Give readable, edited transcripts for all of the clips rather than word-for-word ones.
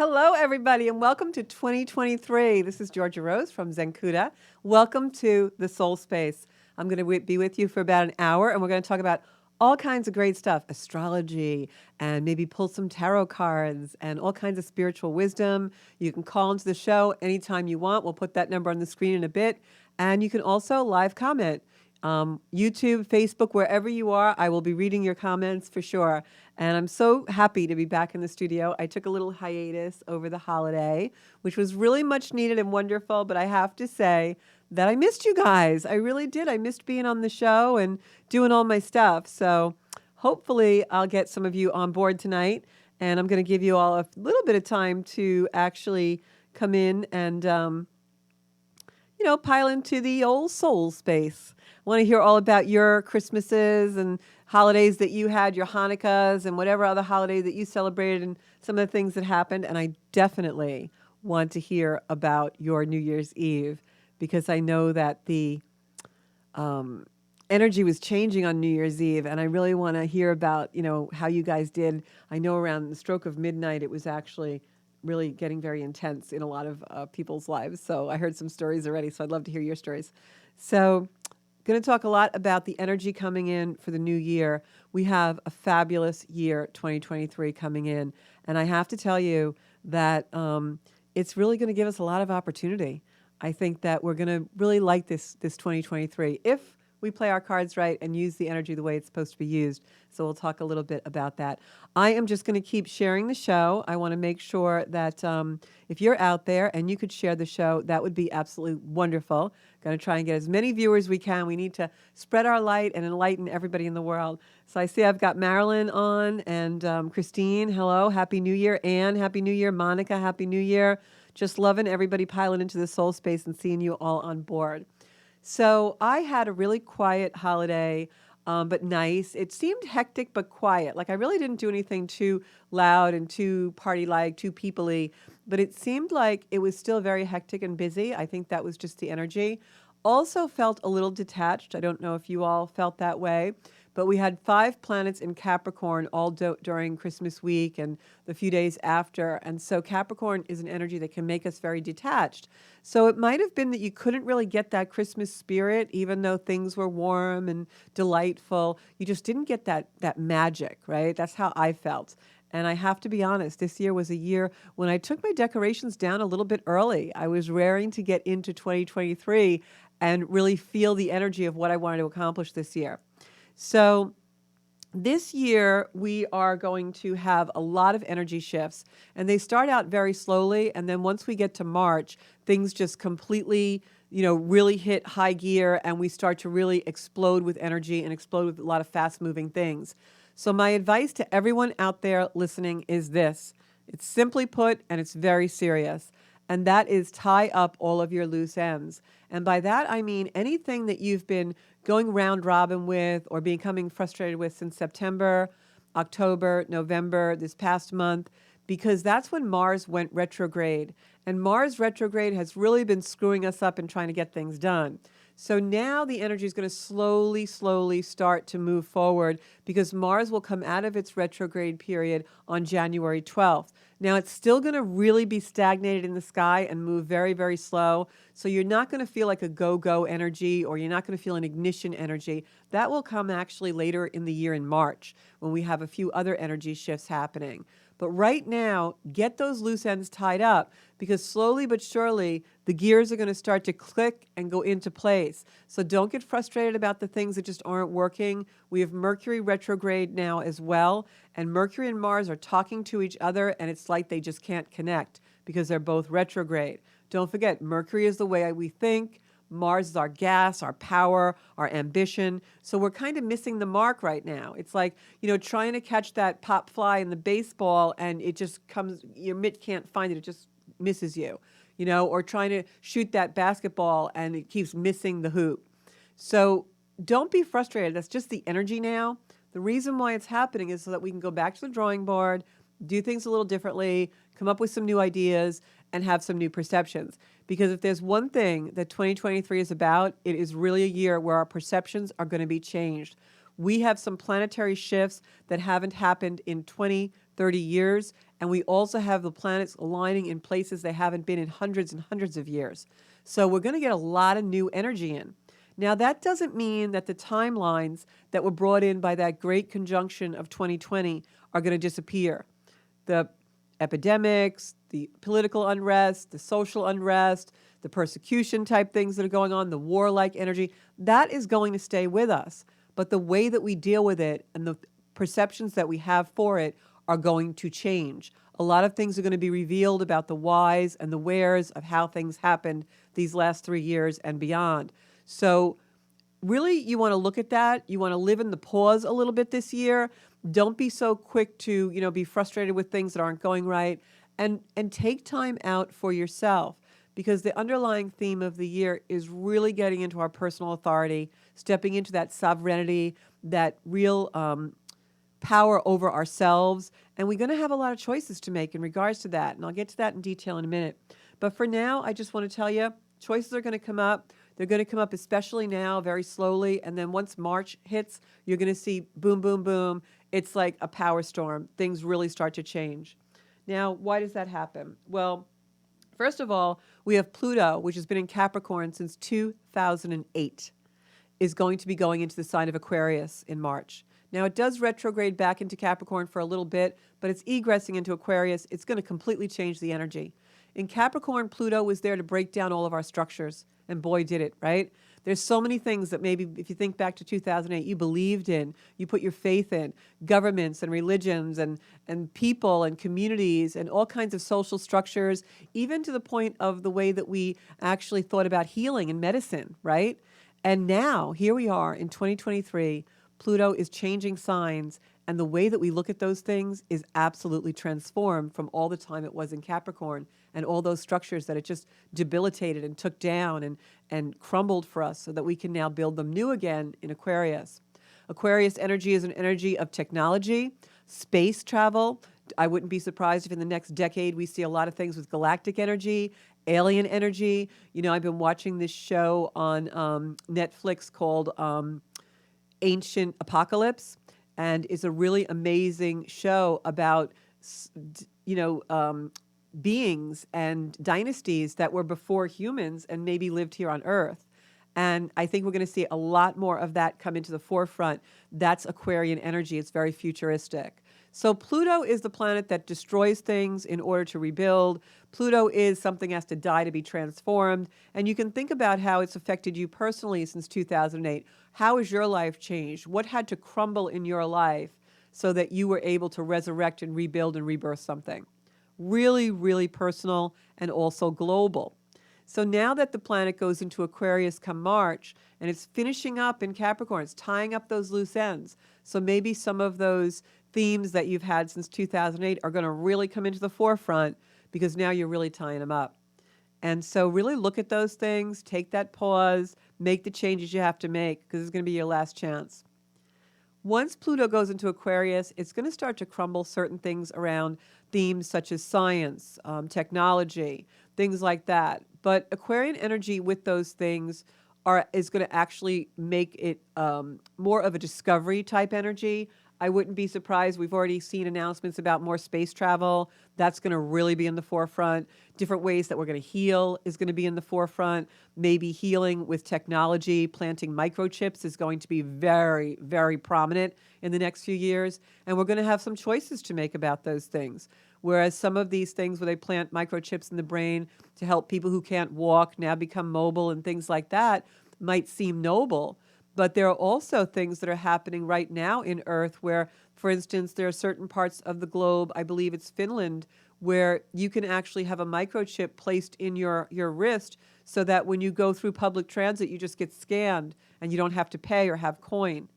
Hello, everybody, and welcome to 2023. This is Georgia Rose from Zenkuda. Welcome to the Soul Space. I'm going to be with you for about an hour, and we're going to talk about all kinds of great stuff, astrology, and maybe pull some tarot cards, and all kinds of spiritual wisdom. You can call into the show anytime you want. We'll put that number on the screen in a bit, and you can also live comment. YouTube, Facebook, wherever you are, I will be reading your comments for sure. And I'm so happy to be back in the studio. I took a little hiatus over the holiday, which was really much needed and wonderful. But I have to say that I missed you guys. I really did. I missed being on the show and doing all my stuff. So hopefully I'll get some of you on board tonight. And I'm going to give you all a little bit of time to actually come in and, pile into the old soul space. I want to hear all about your Christmases and holidays that you had, your Hanukkahs and whatever other holiday that you celebrated and some of the things that happened. And I definitely want to hear about your New Year's Eve because I know that the energy was changing on New Year's Eve. And I really want to hear about, how you guys did. I know around the stroke of midnight, it was actually really getting very intense in a lot of people's lives. So I heard some stories already, so I'd love to hear your stories. So going to talk a lot about the energy coming in for the new year. We have a fabulous year, 2023, coming in. And I have to tell you that it's really going to give us a lot of opportunity. I think that we're going to really like this 2023 if we play our cards right and use the energy the way it's supposed to be used. So we'll talk a little bit about that. I am just going to keep sharing the show. I want to make sure that if you're out there and you could share the show, that would be absolutely wonderful. Going to try and get as many viewers as we can. We need to spread our light and enlighten everybody in the world. So I see I've got Marilyn on and Christine. Hello. Happy New Year. Anne, Happy New Year. Monica, Happy New Year. Just loving everybody piling into the soul space and seeing you all on board. So I had a really quiet holiday, but nice. It seemed hectic but quiet. Like I really didn't do anything too loud and too party-like, too people-y, but it seemed like it was still very hectic and busy. I think that was just the energy. Also felt a little detached. I don't know if you all felt that way, but we had 5 planets in Capricorn all during Christmas week and the few days after. And so Capricorn is an energy that can make us very detached. So it might have been that you couldn't really get that Christmas spirit, even though things were warm and delightful. You just didn't get that magic, right? That's how I felt. And I have to be honest, this year was a year when I took my decorations down a little bit early. I was raring to get into 2023 and really feel the energy of what I wanted to accomplish this year. So this year, we are going to have a lot of energy shifts, and they start out very slowly, and then once we get to March, things just completely, really hit high gear, and we start to really explode with energy and explode with a lot of fast-moving things. So my advice to everyone out there listening is this. It's simply put, and it's very serious, and that is tie up all of your loose ends. And by that, I mean anything that you've been going round robin with or becoming frustrated with since September, October, November, this past month, because that's when Mars went retrograde. And Mars retrograde has really been screwing us up and trying to get things done. So now the energy is going to slowly start to move forward because Mars will come out of its retrograde period on January 12th. Now, it's still going to really be stagnated in the sky and move very, very slow. So you're not going to feel like a go-go energy or you're not going to feel an ignition energy. That will come actually later in the year in March when we have a few other energy shifts happening. But right now, get those loose ends tied up because slowly but surely, the gears are going to start to click and go into place. So don't get frustrated about the things that just aren't working. We have Mercury retrograde now as well, and Mercury and Mars are talking to each other, and it's like they just can't connect because they're both retrograde. Don't forget, Mercury is the way we think. Mars is our gas, our power, our ambition. So we're kind of missing the mark right now. It's like, trying to catch that pop fly in the baseball and it just comes, your mitt can't find it. It just misses you, or trying to shoot that basketball and it keeps missing the hoop. So don't be frustrated. That's just the energy now. The reason why it's happening is so that we can go back to the drawing board, do things a little differently, come up with some new ideas, and have some new perceptions. Because if there's one thing that 2023 is about, it is really a year where our perceptions are going to be changed. We have some planetary shifts that haven't happened in 20, 30 years, And we also have the planets aligning in places they haven't been in hundreds and hundreds of years. So we're going to get a lot of new energy in. Now, that doesn't mean that the timelines that were brought in by that great conjunction of 2020 are going to disappear. The epidemics, the political unrest, the social unrest, the persecution type things that are going on, the warlike energy, that is going to stay with us. But the way that we deal with it and the perceptions that we have for it are going to change. A lot of things are going to be revealed about the whys and the wheres of how things happened these last 3 years and beyond. So really, you want to look at that. You want to live in the pause a little bit this year. Don't be so quick to, be frustrated with things that aren't going right, and take time out for yourself, because the underlying theme of the year is really getting into our personal authority, stepping into that sovereignty, that real power over ourselves. And we're going to have a lot of choices to make in regards to that. And I'll get to that in detail in a minute. But for now, I just want to tell you, choices are going to come up. They're going to come up especially now, very slowly. And then once March hits, you're going to see boom, boom, boom. It's like a power storm. Things really start to change. Now, why does that happen? Well, first of all, we have Pluto, which has been in Capricorn since 2008, is going to be going into the sign of Aquarius in March. Now, it does retrograde back into Capricorn for a little bit, but it's egressing into Aquarius. It's going to completely change the energy. In Capricorn, Pluto was there to break down all of our structures, and boy, did it, right? There's so many things that maybe if you think back to 2008, you believed in, you put your faith in, governments and religions and people and communities and all kinds of social structures, even to the point of the way that we actually thought about healing and medicine, right? And now, here we are in 2023, Pluto is changing signs, and the way that we look at those things is absolutely transformed from all the time it was in Capricorn and all those structures that it just debilitated and took down and crumbled for us, so that we can now build them new again in Aquarius. Aquarius energy is an energy of technology, space travel. I wouldn't be surprised if in the next decade we see a lot of things with galactic energy, alien energy. I've been watching this show on Netflix called Ancient Apocalypse, and it's a really amazing show about beings and dynasties that were before humans and maybe lived here on Earth. And I think we're going to see a lot more of that come into the forefront. That's Aquarian energy. It's very futuristic. So Pluto is the planet that destroys things in order to rebuild. Pluto is something that has to die to be transformed. And you can think about how it's affected you personally since 2008. How has your life changed? What had to crumble in your life so that you were able to resurrect and rebuild and rebirth something? Really, really personal and also global. So now that the planet goes into Aquarius come March, and it's finishing up in Capricorn, it's tying up those loose ends. So maybe some of those themes that you've had since 2008 are going to really come into the forefront, because now you're really tying them up. And so really look at those things, take that pause, make the changes you have to make, because it's going to be your last chance. Once Pluto goes into Aquarius, it's going to start to crumble certain things around themes such as science, technology, things like that. But Aquarian energy with those things is going to actually make it more of a discovery type energy. I wouldn't be surprised. We've already seen announcements about more space travel. That's going to really be in the forefront. Different ways that we're going to heal is going to be in the forefront. Maybe healing with technology, planting microchips is going to be very, very prominent in the next few years. And we're going to have some choices to make about those things. Whereas some of these things where they plant microchips in the brain to help people who can't walk now become mobile and things like that might seem noble. But there are also things that are happening right now in Earth where, for instance, there are certain parts of the globe, I believe it's Finland, where you can actually have a microchip placed in your wrist so that when you go through public transit, you just get scanned and you don't have to pay or have coin.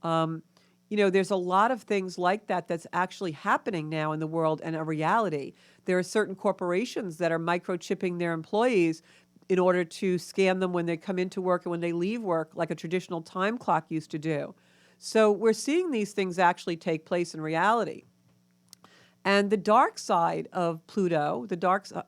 There's a lot of things like that that's actually happening now in the world and a reality. There are certain corporations that are microchipping their employees in order to scan them when they come into work and when they leave work, like a traditional time clock used to do. So we're seeing these things actually take place in reality. And the dark side of Pluto,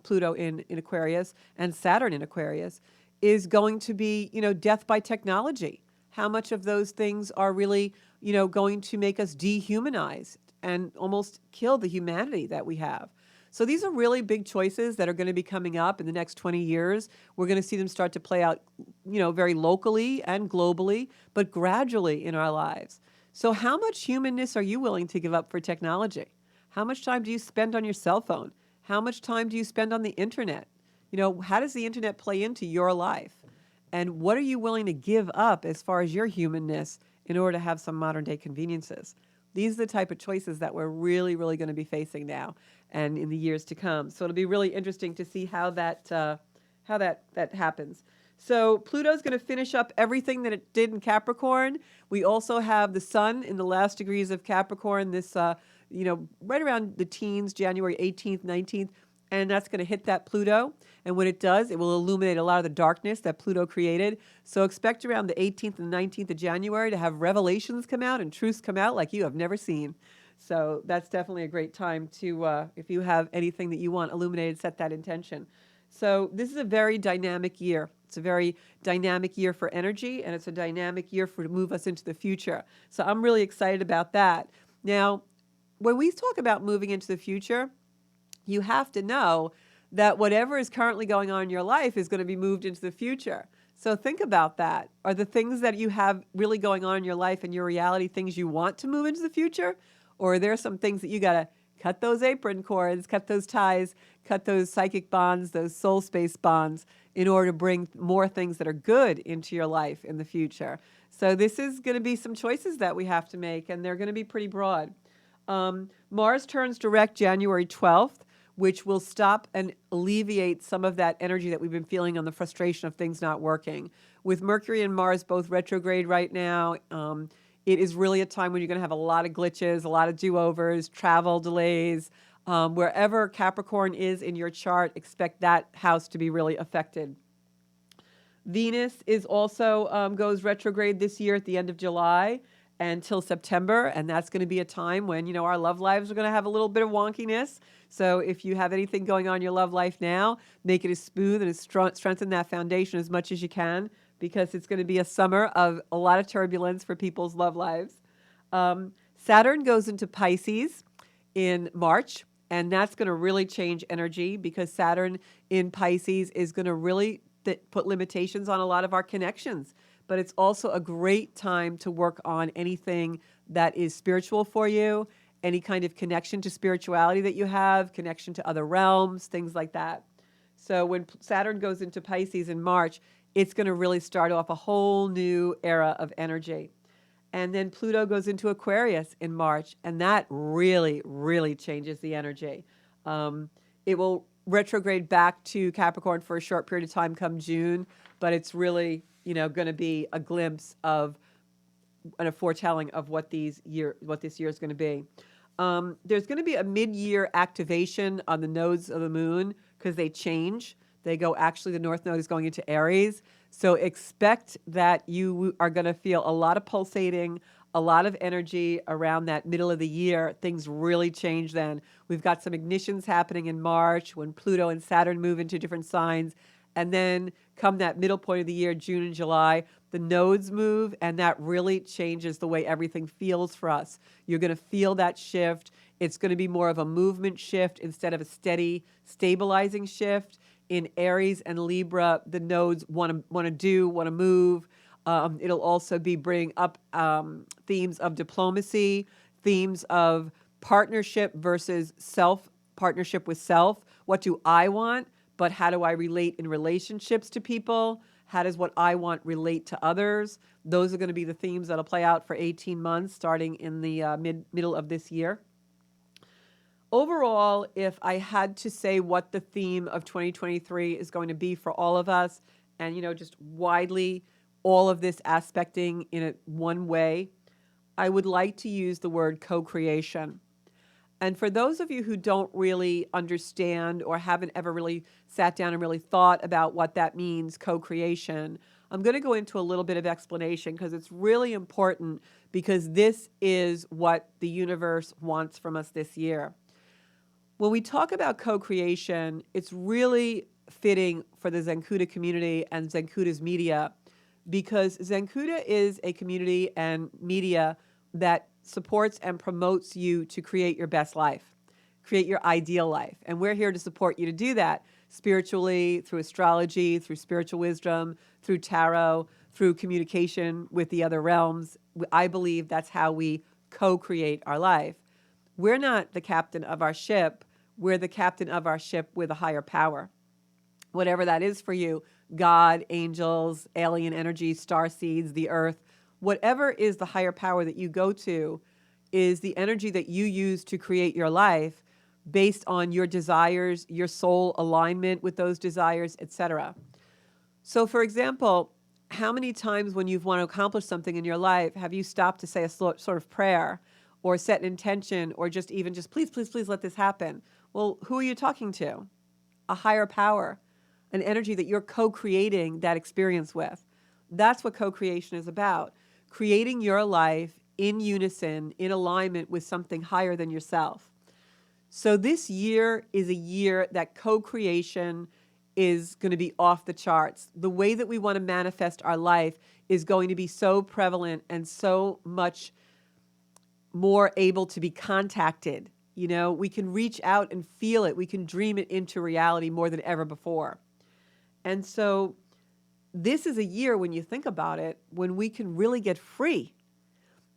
Pluto in Aquarius and Saturn in Aquarius, is going to be, death by technology. How much of those things are really, going to make us dehumanized? and almost kill the humanity that we have. So these are really big choices that are going to be coming up in the next 20 years. We're going to see them start to play out, very locally and globally, but gradually in our lives. So how much humanness are you willing to give up for technology? How much time do you spend on your cell phone? How much time do you spend on the internet? How does the internet play into your life? And what are you willing to give up as far as your humanness in order to have some modern day conveniences? These are the type of choices that we're really, really going to be facing now and in the years to come. So it'll be really interesting to see how that happens. So Pluto's going to finish up everything that it did in Capricorn. We also have the Sun in the last degrees of Capricorn. This, right around the teens, January 18th, 19th. And that's going to hit that Pluto. And when it does, it will illuminate a lot of the darkness that Pluto created. So expect around the 18th and 19th of January to have revelations come out and truths come out like you have never seen. So that's definitely a great time to, if you have anything that you want illuminated, set that intention. So this is a very dynamic year. It's a very dynamic year for energy, and it's a dynamic year to move us into the future. So I'm really excited about that. Now, when we talk about moving into the future, you have to know that whatever is currently going on in your life is going to be moved into the future. So think about that. Are the things that you have really going on in your life and your reality things you want to move into the future? Or are there some things that you got to cut those apron cords, cut those ties, cut those psychic bonds, those soul space bonds in order to bring more things that are good into your life in the future? So this is going to be some choices that we have to make, and they're going to be pretty broad. Mars turns direct January 12th, which will stop and alleviate some of that energy that we've been feeling on the frustration of things not working. With Mercury and Mars both retrograde right now, it is really a time when you're going to have a lot of glitches, a lot of do-overs, travel delays. Wherever Capricorn is in your chart, expect that house to be really affected. Venus is also goes retrograde this year at the end of July until September, and that's going to be a time when, our love lives are going to have a little bit of wonkiness. So if you have anything going on in your love life now, make it as smooth and as strengthen that foundation as much as you can, because it's going to be a summer of a lot of turbulence for people's love lives. Saturn goes into Pisces in March, and that's going to really change energy, because Saturn in Pisces is going to really put limitations on a lot of our connections. But it's also a great time to work on anything that is spiritual for you, any kind of connection to spirituality that you have, connection to other realms, things like that. So when Saturn goes into Pisces in March, it's going to really start off a whole new era of energy. And then Pluto goes into Aquarius in March, and that really, really changes the energy. It will retrograde back to Capricorn for a short period of time come June, but it's really, going to be a glimpse of and a foretelling of what this year is going to be. There's going to be a mid-year activation on the nodes of the moon, because they change. The North Node is going into Aries. So expect that you are going to feel a lot of pulsating, a lot of energy around that middle of the year. Things really change then. We've got some ignitions happening in March when Pluto and Saturn move into different signs. And then come that middle point of the year, June and July, the nodes move, and that really changes the way everything feels for us. You're going to feel that shift. It's going to be more of a movement shift instead of a steady, stabilizing shift. In Aries and Libra, the nodes want to move. It'll also be bring up themes of diplomacy, themes of partnership versus partnership with self. What do I want? But how do I relate in relationships to people? How does what I want relate to others? Those are going to be the themes that'll play out for 18 months, starting in the middle of this year. Overall, if I had to say what the theme of 2023 is going to be for all of us, and, just widely all of this aspecting in one way, I would like to use the word co-creation. And for those of you who don't really understand or haven't ever really sat down and really thought about what that means, co-creation, I'm going to go into a little bit of explanation, because it's really important, because this is what the universe wants from us this year. When we talk about co-creation, it's really fitting for the Zenkuda community and Zenkuda's media, because Zenkuda is a community and media that supports and promotes you to create your best life, create your ideal life. And we're here to support you to do that spiritually, through astrology, through spiritual wisdom, through tarot, through communication with the other realms. I believe that's how we co-create our life. We're not the captain of our ship. We're the captain of our ship with a higher power. Whatever that is for you, God, angels, alien energy, star seeds, the earth, whatever is the higher power that you go to is the energy that you use to create your life based on your desires, your soul alignment with those desires, etc. So, for example, how many times when you've want to accomplish something in your life have you stopped to say a sort of prayer or set an intention or just even just please, please, please let this happen? Well, who are you talking to? A higher power, an energy that you're co-creating that experience with. That's what co-creation is about. Creating your life in unison, in alignment with something higher than yourself. So this year is a year that co-creation is going to be off the charts. The way that we want to manifest our life is going to be so prevalent and so much more able to be contacted. You know, we can reach out and feel it. We can dream it into reality more than ever before. And so this is a year, when you think about it, when we can really get free.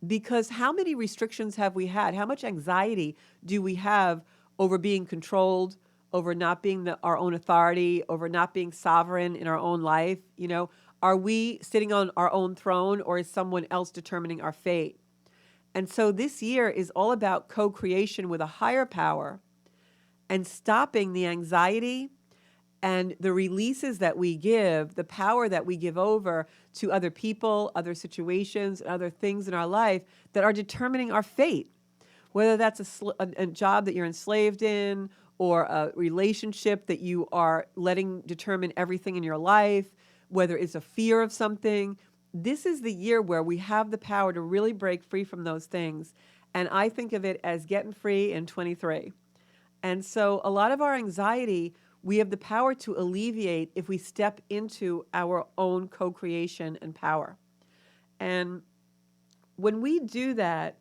Because how many restrictions have we had? How much anxiety do we have over being controlled, over not being our own authority, over not being sovereign in our own life? You know, are we sitting on our own throne, or is someone else determining our fate? And so this year is all about co-creation with a higher power and stopping the anxiety and the releases that we give, the power that we give over to other people, other situations, and other things in our life that are determining our fate. Whether that's a job that you're enslaved in, or a relationship that you are letting determine everything in your life, whether it's a fear of something. This is the year where we have the power to really break free from those things. And I think of it as getting free in 23. And so a lot of our anxiety, we have the power to alleviate if we step into our own co-creation and power. And when we do that,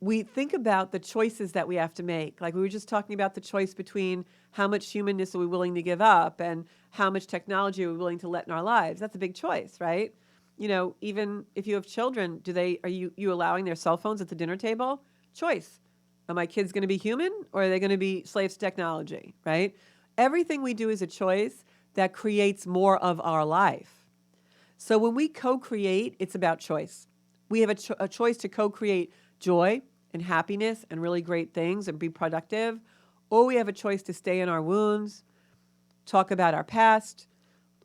we think about the choices that we have to make. Like we were just talking about the choice between how much humanness are we willing to give up and how much technology are we willing to let in our lives. That's a big choice, right? You know, even if you have children, are you allowing their cell phones at the dinner table? Choice. Are my kids going to be human, or are they going to be slaves to technology, right? Everything we do is a choice that creates more of our life. So when we co-create, it's about choice. We have a choice to co-create joy and happiness and really great things and be productive, or we have a choice to stay in our wounds, talk about our past,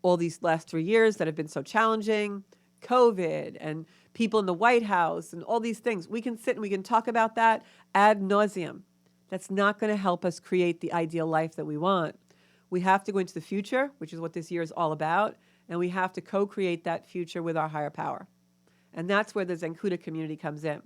all these last 3 years that have been so challenging, COVID and people in the White House and all these things. We can sit and we can talk about that ad nauseum. That's not going to help us create the ideal life that we want. We have to go into the future, which is what this year is all about, and we have to co-create that future with our higher power. And that's where the Zenkuda community comes in,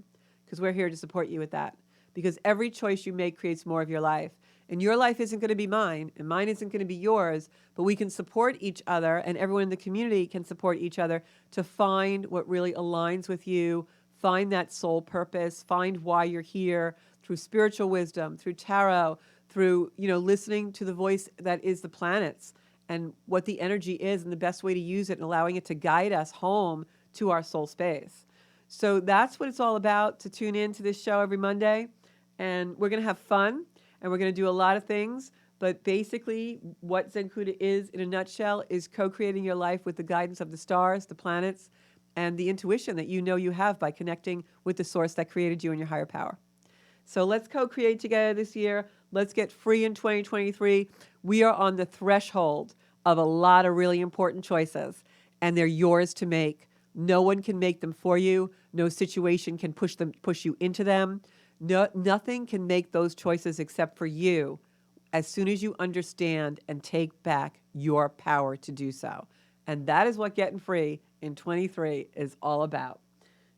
because we're here to support you with that. Because every choice you make creates more of your life. And your life isn't going to be mine, and mine isn't going to be yours, but we can support each other, and everyone in the community can support each other to find what really aligns with you, find that soul purpose, find why you're here through spiritual wisdom, through tarot, through, listening to the voice that is the planets and what the energy is and the best way to use it and allowing it to guide us home to our soul space. So that's what it's all about, to tune in to this show every Monday. And we're going to have fun, and we're going to do a lot of things. But basically, what Zenkuda is, in a nutshell, is co-creating your life with the guidance of the stars, the planets, and the intuition that you know you have by connecting with the source that created you and your higher power. So let's co-create together this year. Let's get free in 2023. We are on the threshold of a lot of really important choices, and they're yours to make. No one can make them for you. No situation can push you into them. No, nothing can make those choices except for you, as soon as you understand and take back your power to do so. And that is what getting free in 23 is all about.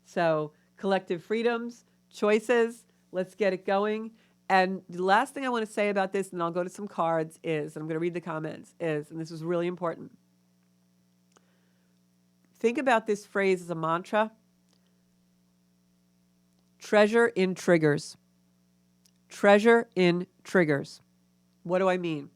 So collective freedoms, choices, let's get it going. And the last thing I want to say about this, and I'll go to some cards, is, and I'm going to read the comments, is, and this is really important. Think about this phrase as a mantra. Treasure in triggers. Treasure in triggers. What do I mean?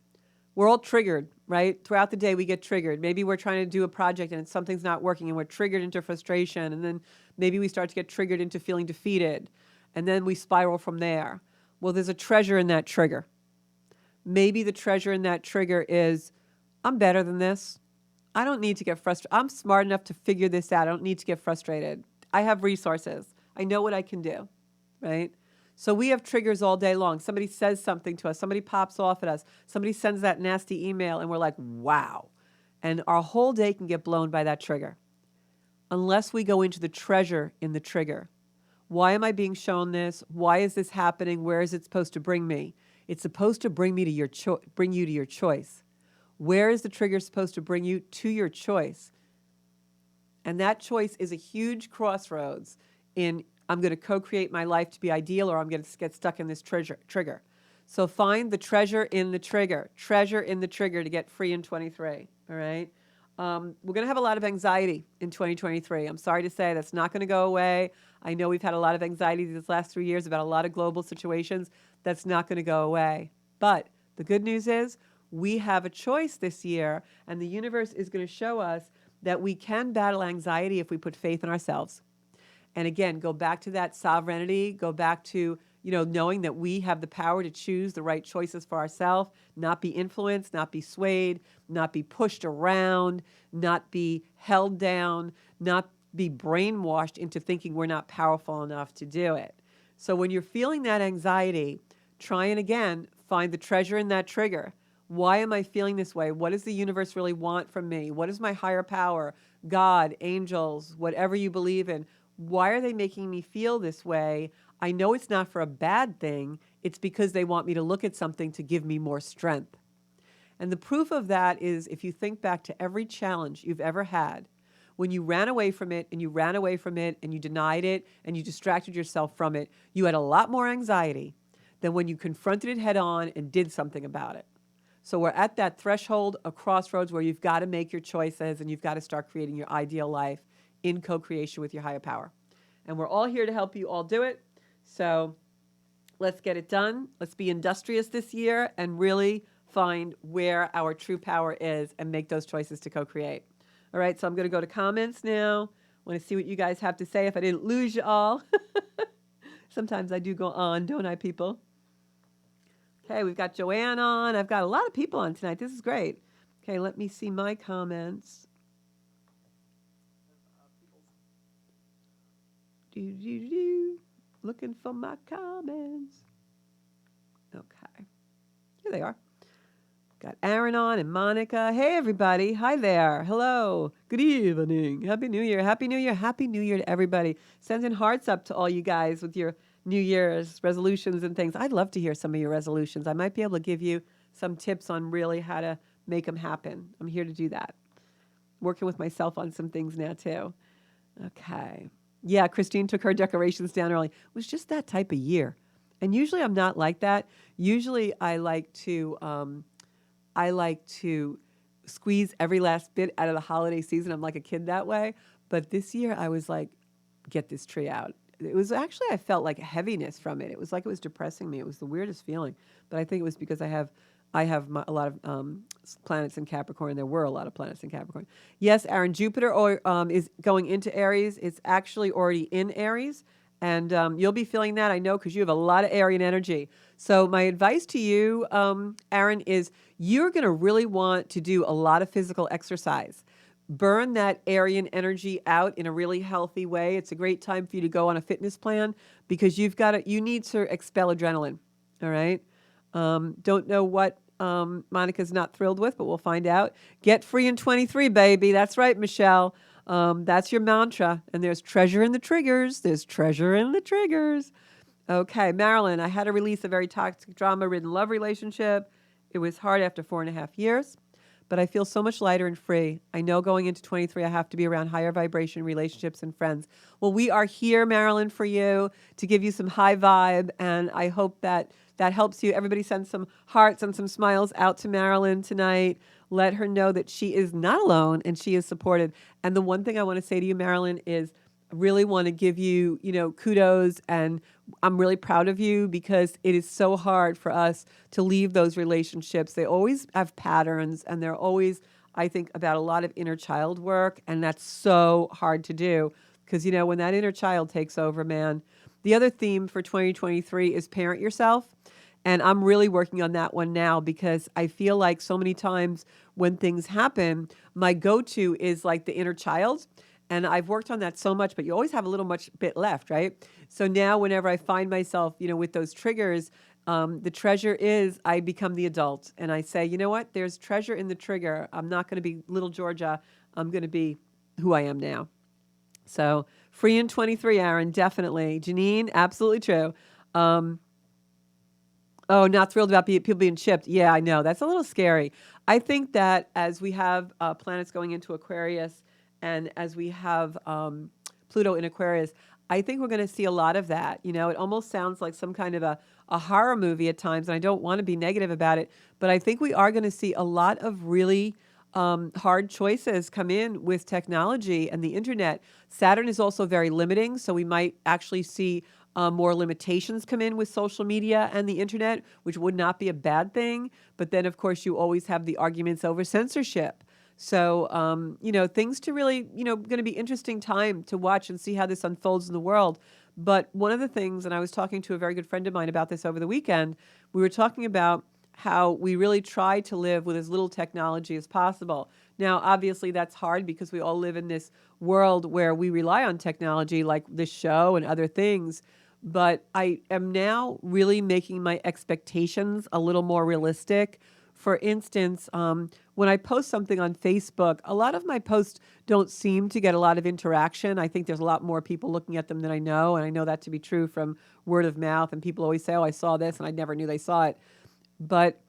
We're all triggered, right? Throughout the day, we get triggered. Maybe we're trying to do a project and something's not working and we're triggered into frustration. And then maybe we start to get triggered into feeling defeated. And then we spiral from there. Well, there's a treasure in that trigger. Maybe the treasure in that trigger is, I'm better than this. I don't need to get frustrated. I'm smart enough to figure this out. I don't need to get frustrated. I have resources. I know what I can do, right? So we have triggers all day long. Somebody says something to us. Somebody pops off at us. Somebody sends that nasty email and we're like, wow. And our whole day can get blown by that trigger. Unless we go into the treasure in the trigger. Why am I being shown this? Why is this happening? Where is it supposed to bring me? It's supposed to bring me to bring you to your choice. Where is the trigger supposed to bring you to your choice? And that choice is a huge crossroads in I'm going to co-create my life to be ideal, or I'm going to get stuck in this trigger. So find the treasure in the trigger to get free in 23. All right. We're going to have a lot of anxiety in 2023. I'm sorry to say that's not going to go away. I know we've had a lot of anxiety these last 3 years about a lot of global situations. That's not going to go away. But the good news is we have a choice this year, and the universe is going to show us that we can battle anxiety if we put faith in ourselves. And again, go back to that sovereignty, go back to, knowing that we have the power to choose the right choices for ourselves, not be influenced, not be swayed, not be pushed around, not be held down, not be brainwashed into thinking we're not powerful enough to do it. So when you're feeling that anxiety, try and again, find the treasure in that trigger. Why am I feeling this way? What does the universe really want from me? What is my higher power? God, angels, whatever you believe in. Why are they making me feel this way? I know it's not for a bad thing. It's because they want me to look at something to give me more strength. And the proof of that is if you think back to every challenge you've ever had, when you ran away from it and you ran away from it and you denied it and you distracted yourself from it, you had a lot more anxiety than when you confronted it head on and did something about it. So we're at that threshold, a crossroads where you've got to make your choices and you've got to start creating your ideal life in co-creation with your higher power. And we're all here to help you all do it. So let's get it done. Let's be industrious this year and really find where our true power is and make those choices to co-create. All right, so I'm going to go to comments now. I want to see what you guys have to say if I didn't lose you all. Sometimes I do go on, don't I, people? Okay, we've got Joanne on. I've got a lot of people on tonight. This is great. Okay, let me see my comments. Looking for my comments. Okay. Here they are. Got Aaron on and Monica. Hey, everybody. Hi there. Hello. Good evening. Happy New Year. Happy New Year. Happy New Year to everybody. Sending hearts up to all you guys with your New Year's resolutions and things. I'd love to hear some of your resolutions. I might be able to give you some tips on really how to make them happen. I'm here to do that. Working with myself on some things now, too. Okay. Yeah, Christine took her decorations down early. It was just that type of year. And usually I'm not like that. Usually I like to squeeze every last bit out of the holiday season. I'm like a kid that way. But this year I was like, get this tree out. It was actually, I felt like a heaviness from it. It was like it was depressing me. It was the weirdest feeling. But I think it was because I have a lot of planets in Capricorn. There were a lot of planets in Capricorn. Yes, Aaron, Jupiter is going into Aries. It's actually already in Aries. And you'll be feeling that, I know, because you have a lot of Aryan energy. So my advice to you, Aaron, is you're going to really want to do a lot of physical exercise. Burn that Aryan energy out in a really healthy way. It's a great time for you to go on a fitness plan because you need to expel adrenaline. All right. Don't know what Monica's not thrilled with, but we'll find out. Get free in 23, baby. That's right, Michelle. That's your mantra. And there's treasure in the triggers. There's treasure in the triggers. Okay, Marilyn, I had to release a very toxic, drama-ridden love relationship. It was hard after 4.5 years, but I feel so much lighter and free. I know going into 23, I have to be around higher vibration relationships and friends. Well, we are here, Marilyn, for you to give you some high vibe, and I hope that helps you. Everybody send some hearts and some smiles out to Marilyn tonight. Let her know that she is not alone and she is supported. And the one thing I want to say to you, Marilyn, is really want to give you, kudos, and I'm really proud of you because it is so hard for us to leave those relationships. They always have patterns, and they're always, I think, about a lot of inner child work, and that's so hard to do because, when that inner child takes over, man. The other theme for 2023 is parent yourself. And I'm really working on that one now because I feel like so many times when things happen, my go to is like the inner child. And I've worked on that so much, but you always have a little much bit left, right? So now, whenever I find myself, with those triggers, the treasure is I become the adult and I say, you know what? There's treasure in the trigger. I'm not going to be little Georgia. I'm going to be who I am now. So free in 23, Aaron, definitely. Janine, absolutely true. Um, Oh, not thrilled about people being chipped. Yeah, I know. That's a little scary. I think that as we have planets going into Aquarius and as we have Pluto in Aquarius, I think we're going to see a lot of that. It almost sounds like some kind of a horror movie at times, and I don't want to be negative about it, but I think we are going to see a lot of really hard choices come in with technology and the internet. Saturn is also very limiting, so we might actually see more limitations come in with social media and the internet, which would not be a bad thing. But then, of course, you always have the arguments over censorship. So, things to really, going to be interesting time to watch and see how this unfolds in the world. But one of the things, and I was talking to a very good friend of mine about this over the weekend, we were talking about how we really try to live with as little technology as possible. Now, obviously, that's hard because we all live in this world where we rely on technology like this show and other things. But I am now really making my expectations a little more realistic. For instance, when I post something on Facebook, a lot of my posts don't seem to get a lot of interaction. I think there's a lot more people looking at them than I know, and I know that to be true from word of mouth. And people always say, "Oh, I saw this," and I never knew they saw it. But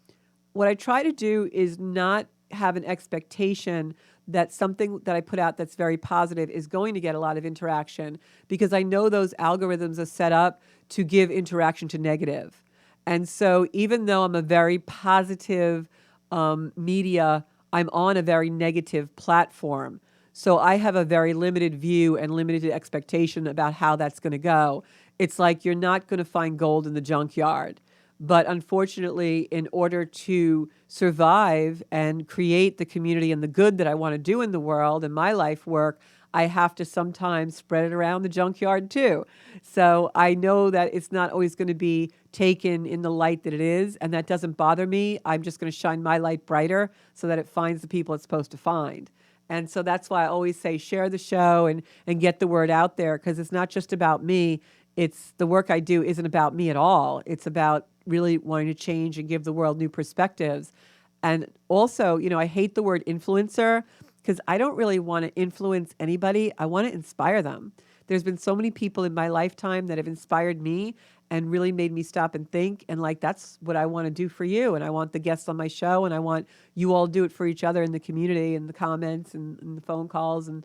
what I try to do is not have an expectation that something that I put out that's very positive is going to get a lot of interaction because I know those algorithms are set up to give interaction to negative. And so even though I'm a very positive media, I'm on a very negative platform. So I have a very limited view and limited expectation about how that's going to go. It's like you're not going to find gold in the junkyard. But unfortunately, in order to survive and create the community and the good that I want to do in the world and my life work, I have to sometimes spread it around the junkyard too. So I know that it's not always going to be taken in the light that it is, and that doesn't bother me. I'm just going to shine my light brighter so that it finds the people it's supposed to find. And so that's why I always say share the show and get the word out there because it's not just about me. It's the work I do isn't about me at all. It's about really wanting to change and give the world new perspectives. And also, I hate the word influencer because I don't really want to influence anybody. I want to inspire them. There's been so many people in my lifetime that have inspired me and really made me stop and think. And like, that's what I want to do for you. And I want the guests on my show and I want you all to do it for each other in the community and the comments and the phone calls and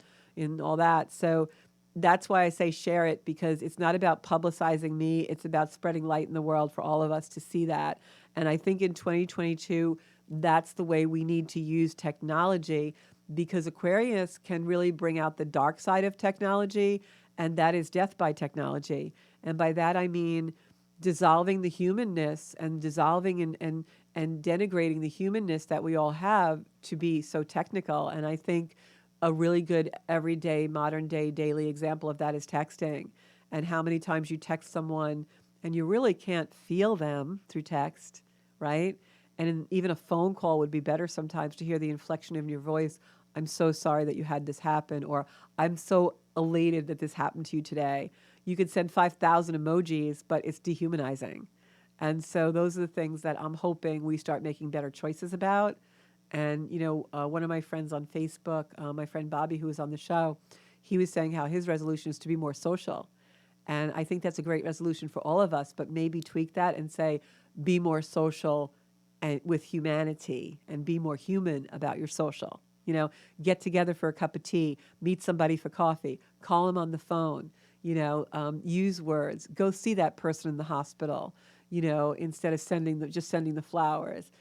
all that. So that's why I say share it because it's not about publicizing me. It's about spreading light in the world for all of us to see that. And I think in 2022, that's the way we need to use technology because Aquarius can really bring out the dark side of technology, and that is death by technology. And by that, I mean dissolving the humanness and dissolving and denigrating the humanness that we all have to be so technical. And I think a really good everyday, modern day, daily example of that is texting and how many times you text someone and you really can't feel them through text, right? And even a phone call would be better sometimes to hear the inflection in your voice. I'm so sorry that you had this happen, or I'm so elated that this happened to you today. You could send 5,000 emojis, but it's dehumanizing. And so those are the things that I'm hoping we start making better choices about. And, one of my friends on Facebook, my friend Bobby, who was on the show, he was saying how his resolution is to be more social. And I think that's a great resolution for all of us, but maybe tweak that and say, be more social and with humanity and be more human about your social. Get together for a cup of tea, meet somebody for coffee, call them on the phone, use words, go see that person in the hospital, instead of just sending the flowers.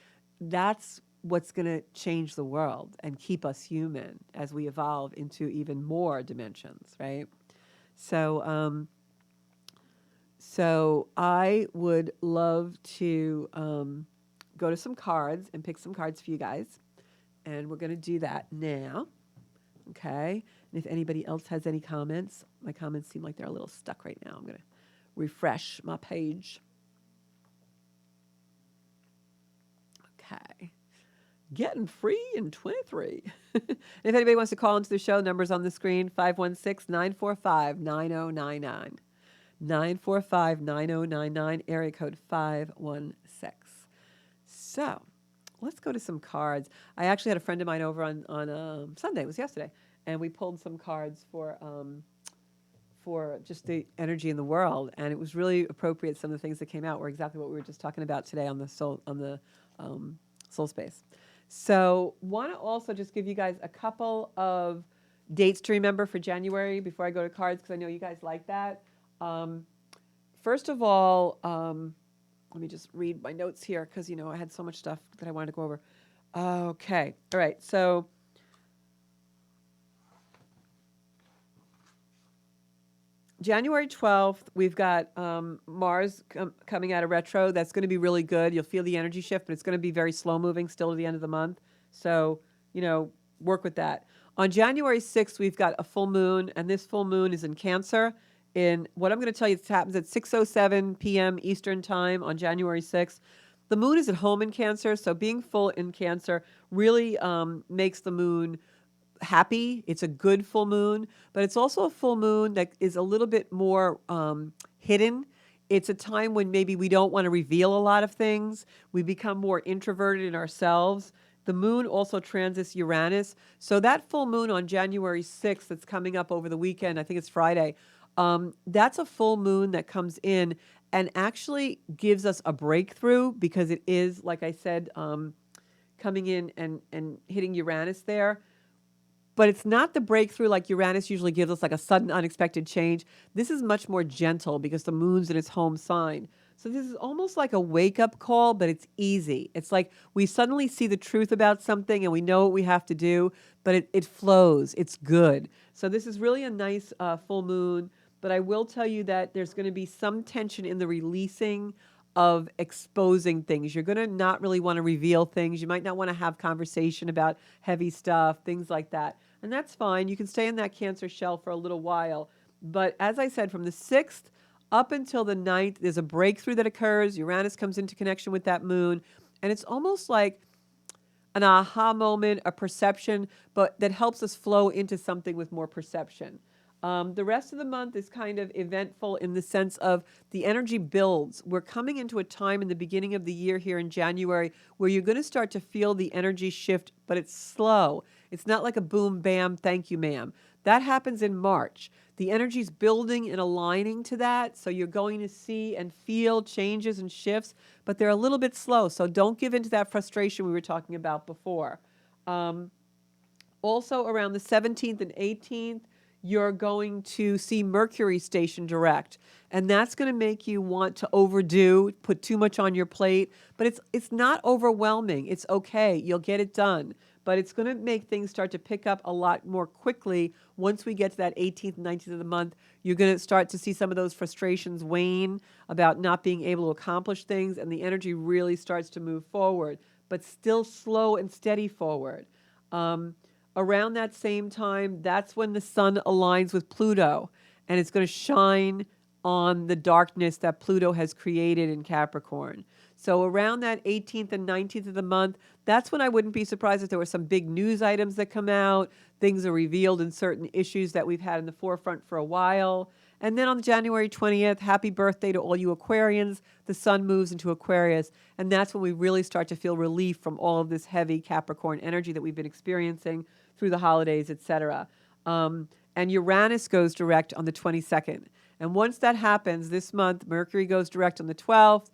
That's what's going to change the world and keep us human as we evolve into even more dimensions, right? So, so I would love to go to some cards and pick some cards for you guys. And we're going to do that now. Okay. And if anybody else has any comments, my comments seem like they're a little stuck right now. I'm going to refresh my page. Okay. Getting free in 23. If anybody wants to call into the show, numbers on the screen, 516-945-9099. 945-9099, area code 516. So let's go to some cards. I actually had a friend of mine over on Sunday, it was yesterday, and we pulled some cards for just the energy in the world, and it was really appropriate. Some of the things that came out were exactly what we were just talking about today on the soul space. So want to also just give you guys a couple of dates to remember for January before I go to cards, because I know you guys like that. First of all, let me just read my notes here because, I had so much stuff that I wanted to go over. Okay. All right. So January 12th, we've got Mars coming out of retro. That's going to be really good. You'll feel the energy shift, but it's going to be very slow moving still to the end of the month. So, work with that. On January 6th, we've got a full moon, and this full moon is in Cancer. In what I'm going to tell you, this happens at 6:07 p.m. Eastern time on January 6th. The moon is at home in Cancer, so being full in Cancer really makes the moon happy. It's a good full moon, but it's also a full moon that is a little bit more hidden. It's a time when maybe we don't want to reveal a lot of things. We become more introverted in ourselves. The moon also transits Uranus. So that full moon on January 6th that's coming up over the weekend, I think it's Friday, that's a full moon that comes in and actually gives us a breakthrough because it is, like I said, coming in and hitting Uranus there. But it's not the breakthrough like Uranus usually gives us, like a sudden unexpected change. This is much more gentle because the moon's in its home sign. So this is almost like a wake-up call, but it's easy. It's like we suddenly see the truth about something and we know what we have to do, but it flows. It's good. So this is really a nice full moon. But I will tell you that there's going to be some tension in the releasing of exposing things. You're going to not really want to reveal things. You might not want to have conversation about heavy stuff, things like that. And that's fine. You can stay in that Cancer shell for a little while. But as I said, from the 6th up until the 9th, there's a breakthrough that occurs. Uranus comes into connection with that moon. And it's almost like an aha moment, a perception, but that helps us flow into something with more perception. The rest of the month is kind of eventful in the sense of the energy builds. We're coming into a time in the beginning of the year here in January where you're going to start to feel the energy shift, but it's slow. It's not like a boom, bam, thank you, ma'am. That happens in March. The energy's building and aligning to that, so you're going to see and feel changes and shifts, but they're a little bit slow, so don't give in to that frustration we were talking about before. Also, around the 17th and 18th, you're going to see Mercury station direct. And that's going to make you want to overdo, put too much on your plate. But it's not overwhelming. It's okay. You'll get it done. But it's going to make things start to pick up a lot more quickly. Once we get to that 18th and 19th of the month, you're going to start to see some of those frustrations wane about not being able to accomplish things. And the energy really starts to move forward, but still slow and steady forward. Around that same time, that's when the sun aligns with Pluto, and it's going to shine on the darkness that Pluto has created in Capricorn. So around that 18th and 19th of the month, that's when I wouldn't be surprised if there were some big news items that come out, things are revealed in certain issues that we've had in the forefront for a while. And then on January 20th, happy birthday to all you Aquarians. The sun moves into Aquarius, and that's when we really start to feel relief from all of this heavy Capricorn energy that we've been experiencing through the holidays, etc. And Uranus goes direct on the 22nd. And once that happens, this month, Mercury goes direct on the 12th,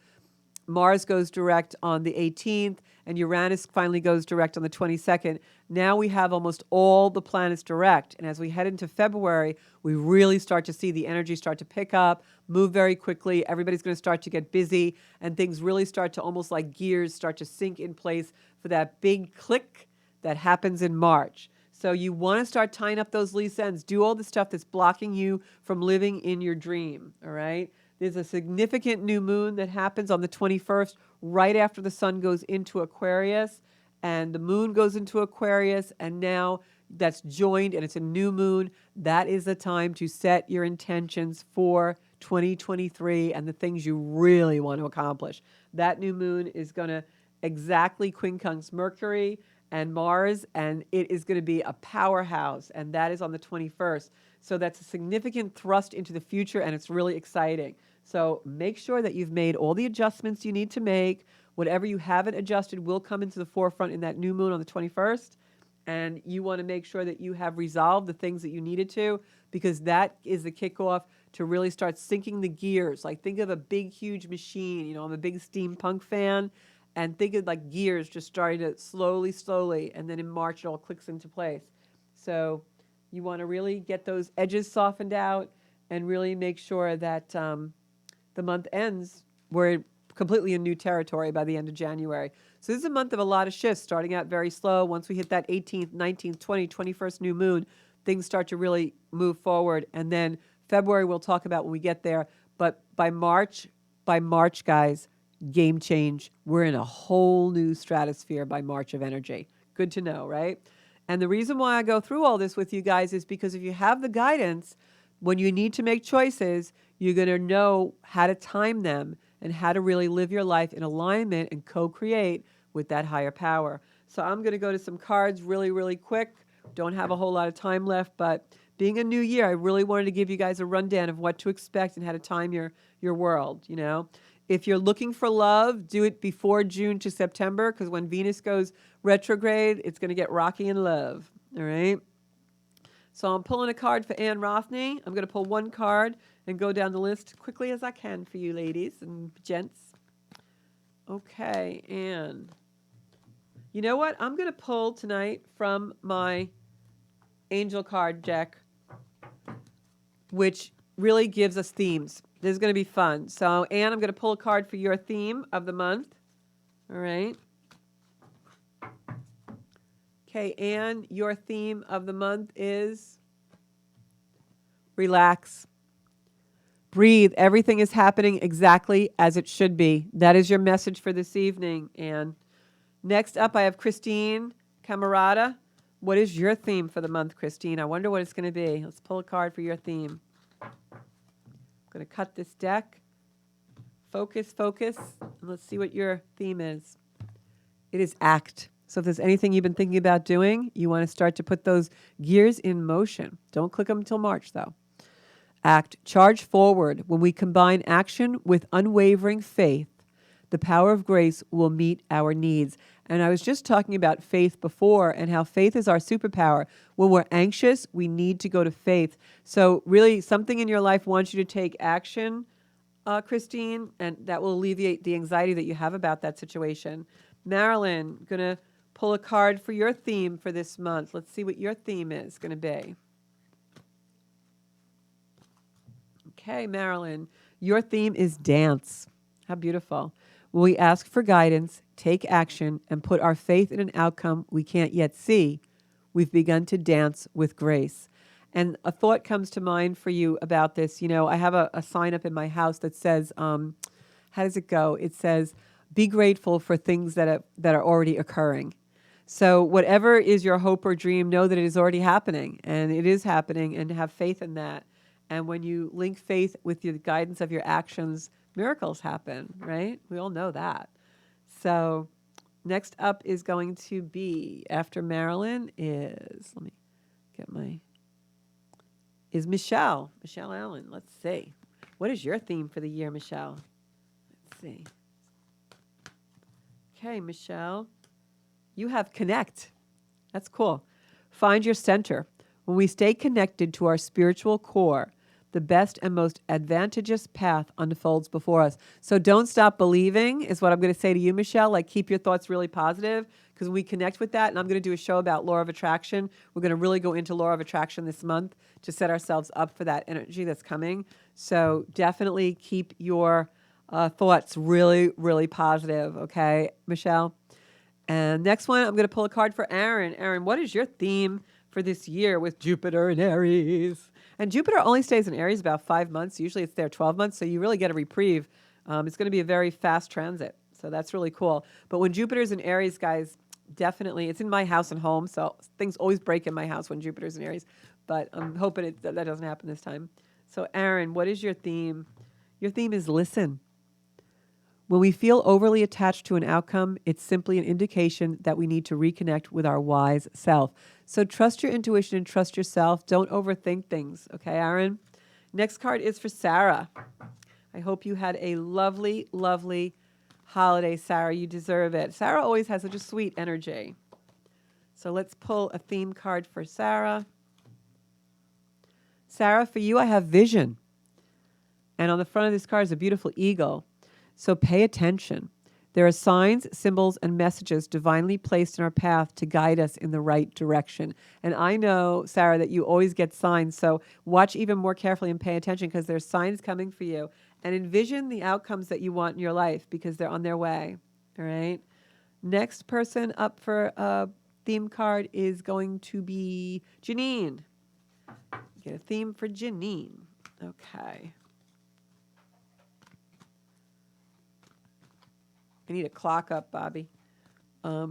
Mars goes direct on the 18th, and Uranus finally goes direct on the 22nd. Now we have almost all the planets direct. And as we head into February, we really start to see the energy start to pick up, move very quickly. Everybody's going to start to get busy, and things really start to almost like gears start to sink in place for that big click that happens in March. So you want to start tying up those loose ends. Do all the stuff that's blocking you from living in your dream, all right? There's a significant new moon that happens on the 21st, right after the sun goes into Aquarius, and the moon goes into Aquarius, and now that's joined, and it's a new moon. That is the time to set your intentions for 2023 and the things you really want to accomplish. That new moon is going to exactly quincunx Mercury and Mars, and it is going to be a powerhouse, and that is on the 21st. So that's a significant thrust into the future, and it's really exciting. So make sure that you've made all the adjustments you need to make. Whatever you haven't adjusted will come into the forefront in that new moon on the 21st. And you want to make sure that you have resolved the things that you needed to, because that is the kickoff to really start sinking the gears. Like, think of a big, huge machine. You know, I'm a big steampunk fan. And think of like gears just starting to slowly, and then in March it all clicks into place. So you want to really get those edges softened out and really make sure that the month ends, we're completely in new territory by the end of January. So this is a month of a lot of shifts, starting out very slow. Once we hit that 18th, 19th, 20th, 21st new moon, things start to really move forward. And then February we'll talk about when we get there. But by March, guys, game change. We're in a whole new stratosphere by March of energy. Good to know, right? And the reason why I go through all this with you guys is because if you have the guidance, when you need to make choices, you're going to know how to time them and how to really live your life in alignment and co-create with that higher power. So I'm going to go to some cards really quick. Don't have a whole lot of time left, but being a new year, I really wanted to give you guys a rundown of what to expect and how to time your world, you know. If you're looking for love, do it before June to September, because when Venus goes retrograde, it's going to get rocky in love, all right? So I'm pulling a card for Ann Rothney. I'm going to pull one card and go down the list quickly as I can for you ladies and gents. Okay, Ann. You know what? I'm going to pull tonight from my angel card deck, which really gives us themes. This is going to be fun. So, Ann, I'm going to pull a card for your theme of the month. All right. Okay, Ann, your theme of the month is relax. Breathe. Everything is happening exactly as it should be. That is your message for this evening, Ann. Next up, I have Christine Camarada. What is your theme for the month, Christine? I wonder what it's going to be. Let's pull a card for your theme. I'm going to cut this deck. Focus, and let's see what your theme is. It is act. So if there's anything you've been thinking about doing, you want to start to put those gears in motion. Don't click them until March, though. Act. Charge forward. When we combine action with unwavering faith, the power of grace will meet our needs. And I was just talking about faith before and how faith is our superpower. When we're anxious, we need to go to faith. So really, something in your life wants you to take action, Christine, and that will alleviate the anxiety that you have about that situation. Marilyn, going to pull a card for your theme for this month. Let's see what your theme is going to be. Okay, Marilyn, your theme is dance. How beautiful. When we ask for guidance, take action, and put our faith in an outcome we can't yet see, we've begun to dance with grace. And a thought comes to mind for you about this. You know, I have a sign up in my house that says, how does it go? It says, be grateful for things that are already occurring. So whatever is your hope or dream, know that it is already happening, and it is happening, and have faith in that. And when you link faith with the guidance of your actions, miracles happen, right? We all know that. So next up is going to be, after Marilyn, is Michelle Allen. Let's see. What is your theme for the year, Michelle? Let's see. Okay, Michelle, you have connect. That's cool. Find your center. When we stay connected to our spiritual core, the best and most advantageous path unfolds before us. So don't stop believing is what I'm going to say to you, Michelle. Like, keep your thoughts really positive, because when we connect with that, and I'm going to do a show about law of attraction. We're going to really go into law of attraction this month to set ourselves up for that energy that's coming. So definitely keep your thoughts really, really positive. Okay, Michelle? And next one, I'm going to pull a card for Aaron. Aaron, what is your theme for this year with Jupiter in Aries. And Jupiter only stays in Aries about 5 months. Usually it's there 12 months, so you really get a reprieve. It's going to be a very fast transit, so that's really cool. But when Jupiter's in Aries, guys, definitely, it's in my house and home, so things always break in my house when Jupiter's in Aries. But I'm hoping that doesn't happen this time. So, Aaron, what is your theme? Your theme is listen. When we feel overly attached to an outcome, it's simply an indication that we need to reconnect with our wise self. So trust your intuition and trust yourself. Don't overthink things. Okay, Aaron? Next card is for Sarah. I hope you had a lovely, lovely holiday, Sarah. You deserve it. Sarah always has such a sweet energy. So let's pull a theme card for Sarah. Sarah, for you, I have vision. And on the front of this card is a beautiful eagle. So pay attention. There are signs, symbols, and messages divinely placed in our path to guide us in the right direction. And I know, Sarah, that you always get signs. So watch even more carefully and pay attention because there's signs coming for you. And envision the outcomes that you want in your life because they're on their way. All right? Next person up for a theme card is going to be Janine. Get a theme for Janine. Okay. I need a clock up, Bobby. Okay,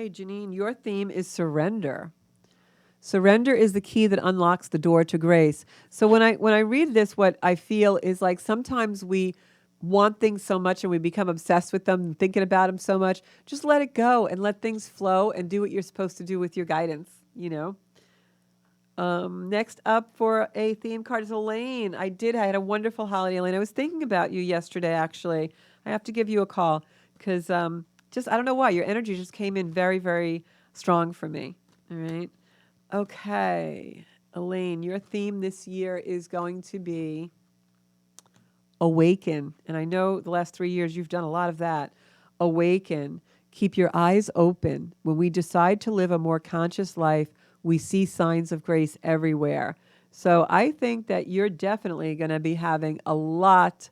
Janine, your theme is surrender. Surrender is the key that unlocks the door to grace. So when I read this, what I feel is like sometimes we want things so much and we become obsessed with them and thinking about them so much. Just let it go and let things flow and do what you're supposed to do with your guidance, you know? Next up for a theme card is Elaine. I had a wonderful holiday, Elaine. I was thinking about you yesterday, actually. I have to give you a call because I don't know why. Your energy just came in very, very strong for me. All right. Okay. Elaine, your theme this year is going to be awaken. And I know the last 3 years you've done a lot of that. Awaken. Keep your eyes open. When we decide to live a more conscious life, we see signs of grace everywhere. So I think that you're definitely going to be having a lot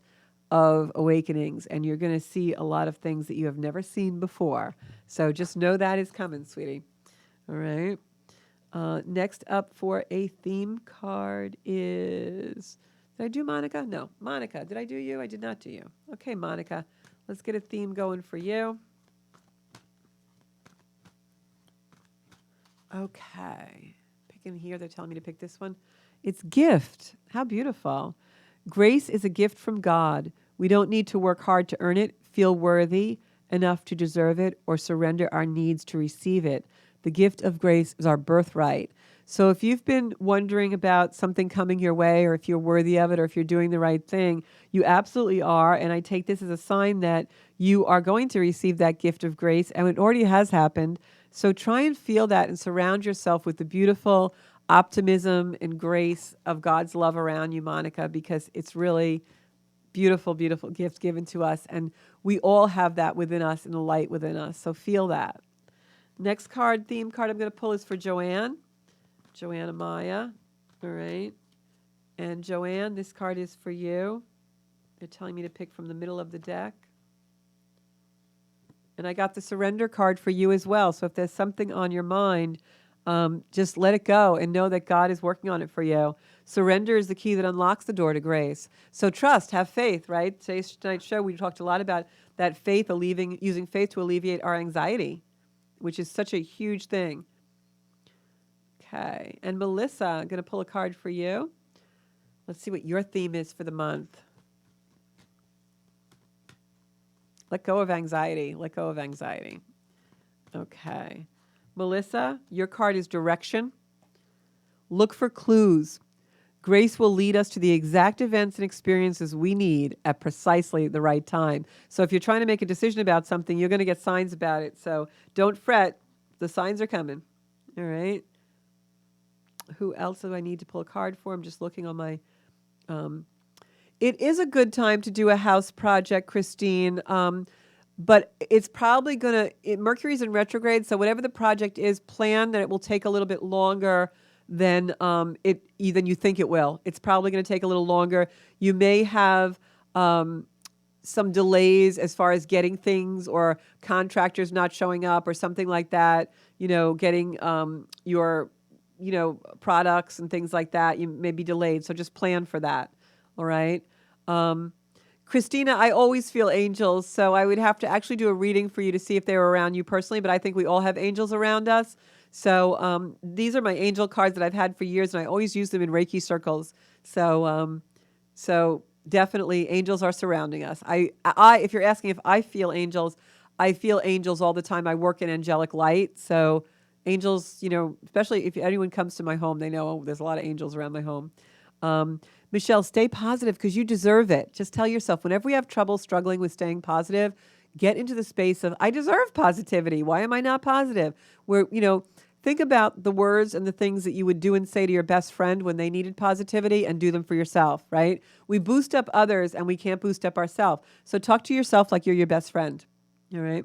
of awakenings and you're going to see a lot of things that you have never seen before. So just know that is coming, sweetie. All right. Next up for a theme card is, did I do Monica? No. Monica, did I do you? I did not do you. Okay, Monica, let's get a theme going for you. Okay. Picking here, they're telling me to pick this one. It's gift. How beautiful. Grace is a gift from God. We don't need to work hard to earn it, feel worthy enough to deserve it, or surrender our needs to receive it. The gift of grace is our birthright. So if you've been wondering about something coming your way, or if you're worthy of it, or if you're doing the right thing, you absolutely are. And I take this as a sign that you are going to receive that gift of grace, and it already has happened. So try and feel that and surround yourself with the beautiful optimism and grace of God's love around you, Monica, because it's really beautiful, beautiful gift given to us. And we all have that within us and the light within us. So feel that. Next card, theme card I'm going to pull is for Joanne. Joanna Maya. All right. And Joanne, this card is for you. They're telling me to pick from the middle of the deck. And I got the surrender card for you as well. So if there's something on your mind, just let it go and know that God is working on it for you. Surrender is the key that unlocks the door to grace. So trust, have faith, right? Tonight's show, we talked a lot about that faith, using faith to alleviate our anxiety, which is such a huge thing. Okay. And Melissa, I'm going to pull a card for you. Let's see what your theme is for the month. Let go of anxiety. Let go of anxiety. Okay. Melissa, your card is direction. Look for clues. Grace will lead us to the exact events and experiences we need at precisely the right time. So if you're trying to make a decision about something, you're going to get signs about it. So don't fret. The signs are coming. All right. Who else do I need to pull a card for? I'm just looking on my... It is a good time to do a house project, Christine, but it's probably going to... Mercury's in retrograde, so whatever the project is, plan that it will take a little bit longer than you think it will. It's probably going to take a little longer. You may have some delays as far as getting things, or contractors not showing up or something like that, getting your, products and things like that, you may be delayed. So just plan for that. All right. Um, Christina, I always feel angels, so I would have to actually do a reading for you to see if they were around you personally, but I think we all have angels around us. So these are my angel cards that I've had for years, and I always use them in Reiki circles. So definitely angels are surrounding us. If you're asking if I feel angels all the time. I work in angelic light, so angels, especially if anyone comes to my home, they know, oh, there's a lot of angels around my home. Michelle, stay positive because you deserve it. Just tell yourself, whenever we have trouble struggling with staying positive, get into the space of, I deserve positivity. Why am I not positive? Where, think about the words and the things that you would do and say to your best friend when they needed positivity, and do them for yourself, right? We boost up others and we can't boost up ourselves. So talk to yourself like you're your best friend. All right.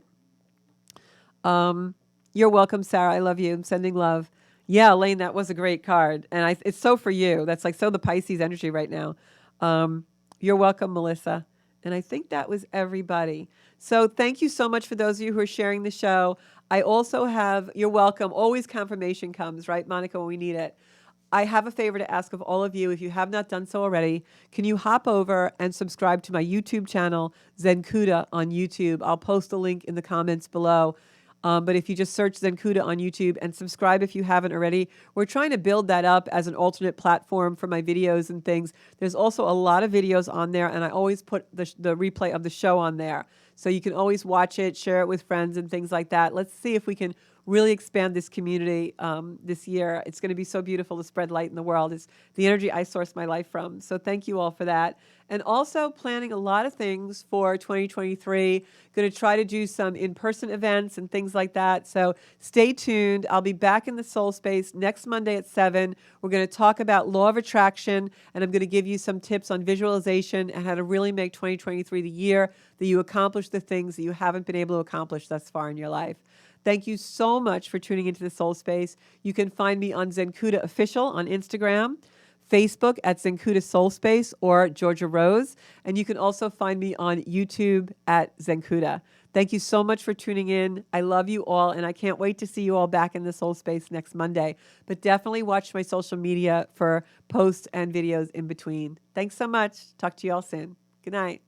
You're welcome, Sarah. I love you. I'm sending love. Yeah, Elaine, that was a great card. And it's so for you. That's like so the Pisces energy right now. You're welcome, Melissa. And I think that was everybody. So thank you so much for those of you who are sharing the show. I also have, you're welcome. Always confirmation comes, right, Monica, when we need it. I have a favor to ask of all of you. If you have not done so already, can you hop over and subscribe to my YouTube channel, Zenkuda on YouTube? I'll post a link in the comments below. But if you just search Zenkuda on YouTube and subscribe if you haven't already, we're trying to build that up as an alternate platform for my videos and things. There's also a lot of videos on there, and I always put the replay of the show on there. So you can always watch it, share it with friends and things like that. Let's see if we can really expand this community this year. It's going to be so beautiful to spread light in the world. It's the energy I source my life from. So thank you all for that. And also planning a lot of things for 2023. Going to try to do some in-person events and things like that. So stay tuned. I'll be back in the soul space next Monday at 7. We're going to talk about law of attraction, and I'm going to give you some tips on visualization and how to really make 2023 the year that you accomplish the things that you haven't been able to accomplish thus far in your life. Thank you so much for tuning into the Soul Space. You can find me on Zenkuda Official on Instagram, Facebook at Zenkuda Soul Space or Georgia Rose. And you can also find me on YouTube at Zenkuda. Thank you so much for tuning in. I love you all, and I can't wait to see you all back in the Soul Space next Monday. But definitely watch my social media for posts and videos in between. Thanks so much. Talk to you all soon. Good night.